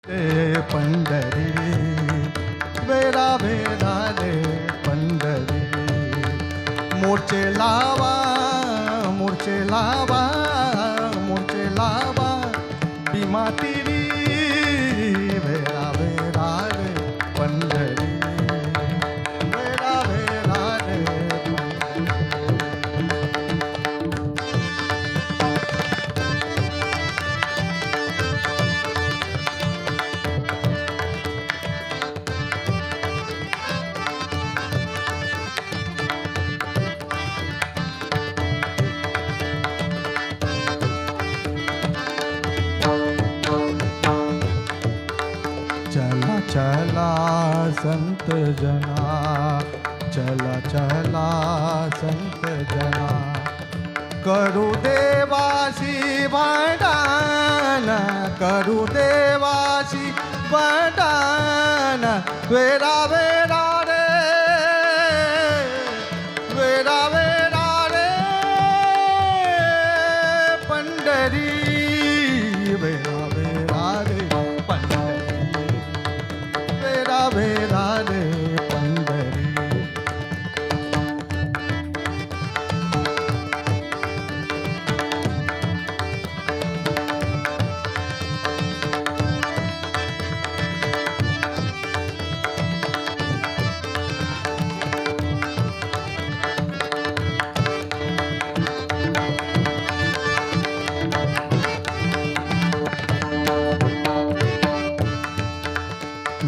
रे पंढरी वेडा वेडा रे पंढरी मोर्चे लावा मोर्चे लावा मोर्चे लावा भीमा तिरी वेडा वेडा रे पंढरी वेडा वेडा रे चला चला संत जना चला चला संत जना करू देवासी भांडण करू देवासी भांडण वेडा वेडा रे वेडा वेडा रे पंढरी वेडा वेडा रे पंढरी वेडा वेडा रे पंढरी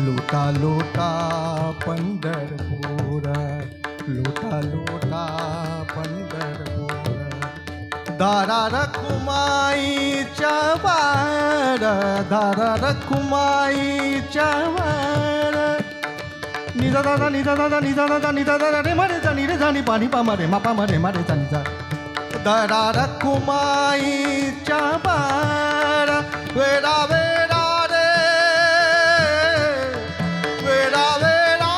लुटा लुटा पंढरपूर लुटा लुटा पंढरपूर दारा रखुमाईच्या वार दारा रखुमाईच्या वार निदा दादा निदा दादा निदा दादा निदा दादा रे मारे जानी रे जानी पाणी पा मारे मापा मारे मारे जानी जा दारा रखुमाईच्या वार वेडा वेडा रे वेडा वेडा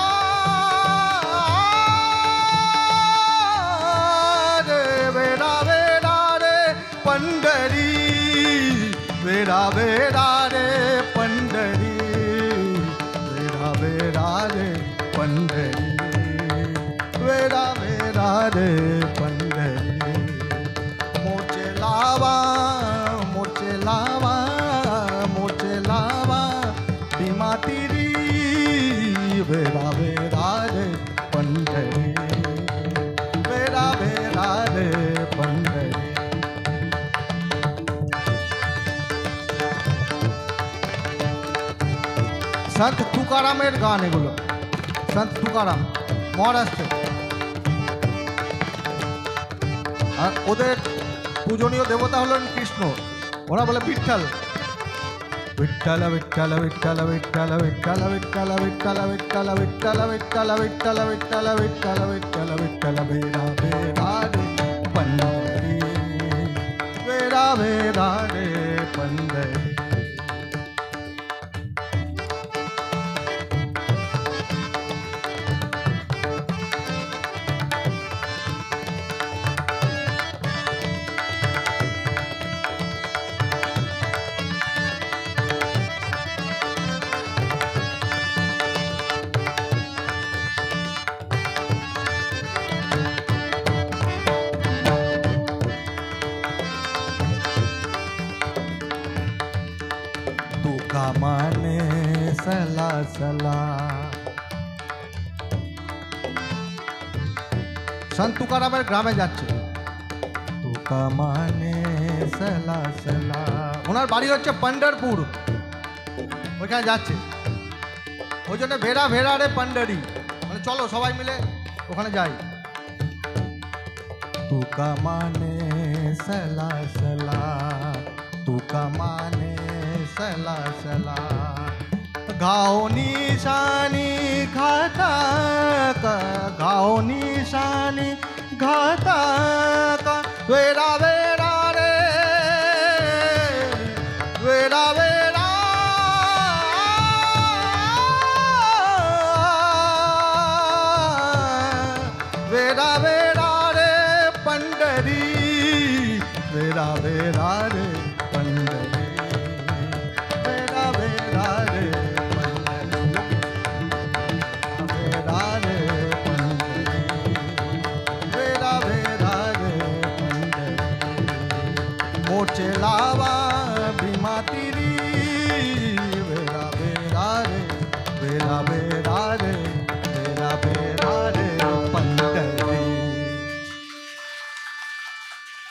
रे वेडा वेडा रे पंढरी वेडा वेडा रे पंढरी वेडा वेडा रे पंढरी वेडा वेडा रे पंढरी मोर्चे लावा मोर्चे लावा मोर्चे लावा भीमा तिरी वेडा वेडा रे पंढरी वेडा वेडा रे पंढरी संत तुकारामेर गान एगुलो संत तुकाराम মহারাষ্ট্রে আর ওদের পূজনীয় দেবতা হলেন কৃষ্ণ ওরা বলে বিঠ্ঠল विठ्ठल विठ्ठल विठ्ठल विठ्ठल विठ्ठल विठ्ठल विठ्ठल विठ्ठल विठ्ठल विठ्ठल विठ्ठल विठ्ठल विठ्ठल विठ्ठल विठ्ठल वेडा वेडा रे पंढरी वेडा वेडा रे पंढरी तुका माने सला सला संत तुकारामेर গ্রামে যাচ্ছে तुका माने सला सला ওনার বাড়ি হচ্ছে पंढरपुर ওখানে যাচ্ছে ওই জন্য ভেড়া ভেড়া রে पंढरी মানে চলো সবাই মিলে ওখানে যাই तुका माने सला सला तुका माने सला सला गाव निशानी खाता गाव निशानी घाता का वेडा वेडा रे वेडा वेडा वेडा वेडा रे पंढरी वेडा वेडा रे पंढरी वेडा वेडा बाबा भीमा तिरी